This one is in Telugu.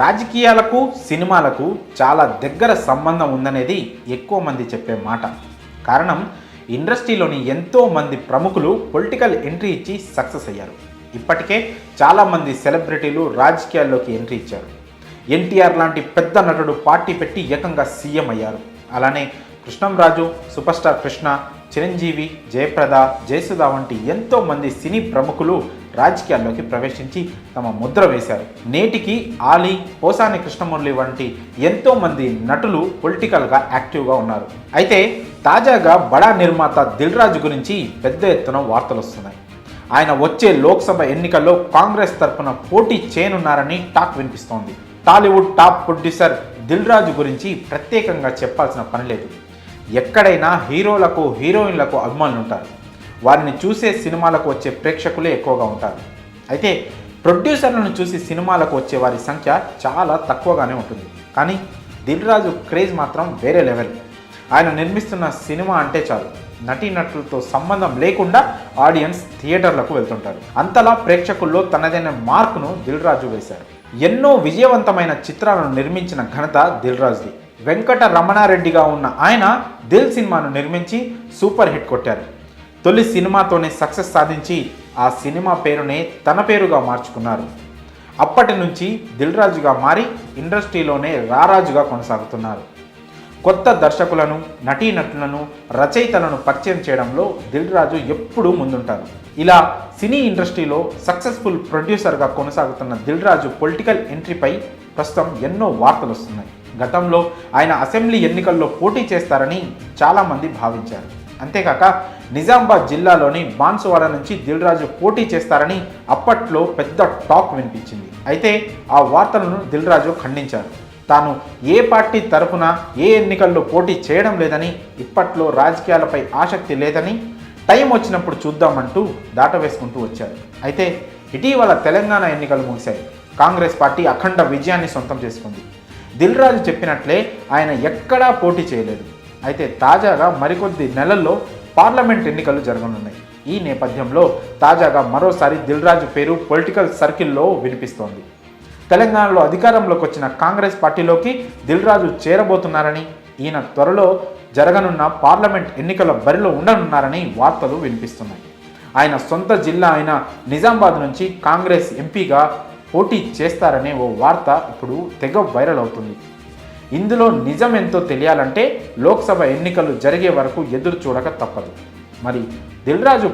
రాజకీయాలకు సినిమాలకు చాలా దగ్గర సంబంధం ఉందనేది ఎక్కువ మంది చెప్పే మాట. కారణం ఇండస్ట్రీలోని ఎంతో మంది ప్రముఖులు పొలిటికల్ ఎంట్రీ ఇచ్చి సక్సెస్ అయ్యారు. ఇప్పటికే చాలామంది సెలబ్రిటీలు రాజకీయాల్లోకి ఎంట్రీ ఇచ్చారు. ఎన్టీఆర్ లాంటి పెద్ద నటుడు పార్టీ పెట్టి ఏకంగా సీఎం అయ్యారు. అలానే కృష్ణంరాజు, సూపర్ స్టార్ కృష్ణ, చిరంజీవి, జయప్రద, జయసుధ వంటి ఎంతో మంది సినీ ప్రముఖులు రాజకీయాల్లోకి ప్రవేశించి తమ ముద్ర వేశారు. నేటికి ఆలీ, పోసాని కృష్ణమురళి వంటి ఎంతో మంది నటులు పొలిటికల్గా యాక్టివ్గా ఉన్నారు. అయితే తాజాగా బడా నిర్మాత దిల్ రాజు గురించి పెద్ద ఎత్తున వార్తలు వస్తున్నాయి. ఆయన వచ్చే లోక్సభ ఎన్నికల్లో కాంగ్రెస్ తరఫున పోటీ చేయనున్నారని టాక్ వినిపిస్తోంది. Tollywood top producer Dil Raju గురించి ప్రత్యేకంగా చెప్పాల్సిన పని లేదు. ఎక్కడైనా హీరోలకు, హీరోయిన్లకు అభిమానులు ఉంటారు. వారిని చూసే సినిమాలకు వచ్చే ప్రేక్షకులే ఎక్కువగా ఉంటారు. అయితే ప్రొడ్యూసర్లను చూసి సినిమాలకు వచ్చే వారి సంఖ్య చాలా తక్కువగానే ఉంటుంది. కానీ దిల్ రాజు క్రేజ్ మాత్రం వేరే లెవెల్. ఆయన నిర్మిస్తున్న సినిమా అంటే చాలు, నటీనటులతో సంబంధం లేకుండా ఆడియన్స్ థియేటర్లకు వెళ్తుంటారు. అంతలా ప్రేక్షకుల్లో తనదైన మార్కును దిల్ రాజు వేశారు. ఎన్నో విజయవంతమైన చిత్రాలను నిర్మించిన ఘనత దిల్ రాజుది. వెంకట రమణారెడ్డిగా ఉన్న ఆయన దిల్ సినిమాను నిర్మించి సూపర్ హిట్ కొట్టారు. తొలి సినిమాతోనే సక్సెస్ సాధించి ఆ సినిమా పేరునే తన పేరుగా మార్చుకున్నారు. అప్పటి నుంచి దిల్ రాజుగా మారి ఇండస్ట్రీలోనే రారాజుగా కొనసాగుతున్నారు. కొత్త దర్శకులను, నటీనటులను, రచయితలను పరిచయం చేయడంలో దిల్ రాజు ఎప్పుడూ ముందుంటారు. ఇలా సినీ ఇండస్ట్రీలో సక్సెస్ఫుల్ ప్రొడ్యూసర్గా కొనసాగుతున్న దిల్ రాజు పొలిటికల్ ఎంట్రీపై ప్రస్తుతం ఎన్నో వార్తలు వస్తున్నాయి. గతంలో ఆయన అసెంబ్లీ ఎన్నికల్లో పోటీ చేస్తారని చాలామంది భావించారు. అంతేకాక నిజామాబాద్ జిల్లాలోని బాన్సువాడ నుంచి దిల్ రాజు పోటీ చేస్తారని అప్పట్లో పెద్ద టాక్ వినిపించింది. అయితే ఆ వార్తలను దిల్ రాజు ఖండించారు. తాను ఏ పార్టీ తరఫున ఏ ఎన్నికల్లో పోటీ చేయడం లేదని, ఇప్పట్లో రాజకీయాలపై ఆసక్తి లేదని, టైం వచ్చినప్పుడు చూద్దామంటూ దాటవేసుకుంటూ వచ్చారు. అయితే ఇటీవల తెలంగాణ ఎన్నికలు ముగిశాయి. కాంగ్రెస్ పార్టీ అఖండ విజయాన్ని సొంతం చేసుకుంది. దిల్ రాజు చెప్పినట్లే ఆయన ఎక్కడా పోటీ చేయలేదు. అయితే తాజాగా మరికొద్ది నెలల్లో పార్లమెంట్ ఎన్నికలు జరగనున్నాయి. ఈ నేపథ్యంలో తాజాగా మరోసారి దిల్ రాజు పేరు పొలిటికల్ సర్కిల్లో వినిపిస్తోంది. తెలంగాణలో అధికారంలోకి వచ్చిన కాంగ్రెస్ పార్టీలోకి దిల్ రాజు చేరబోతున్నారని, ఈయన త్వరలో జరగనున్న పార్లమెంట్ ఎన్నికల బరిలో ఉండనున్నారని వార్తలు వినిపిస్తున్నాయి. ఆయన సొంత జిల్లా అయిన నిజామాబాద్ నుంచి కాంగ్రెస్ ఎంపీగా పోటీ చేస్తారనే ఓ వార్త ఇప్పుడు తెగ వైరల్ అవుతుంది. ఇందులో నిజం ఎంతో తెలియాలంటే లోక్సభ ఎన్నికలు జరిగే వరకు ఎదురు చూడక తప్పదు. మరి దిల్ రాజు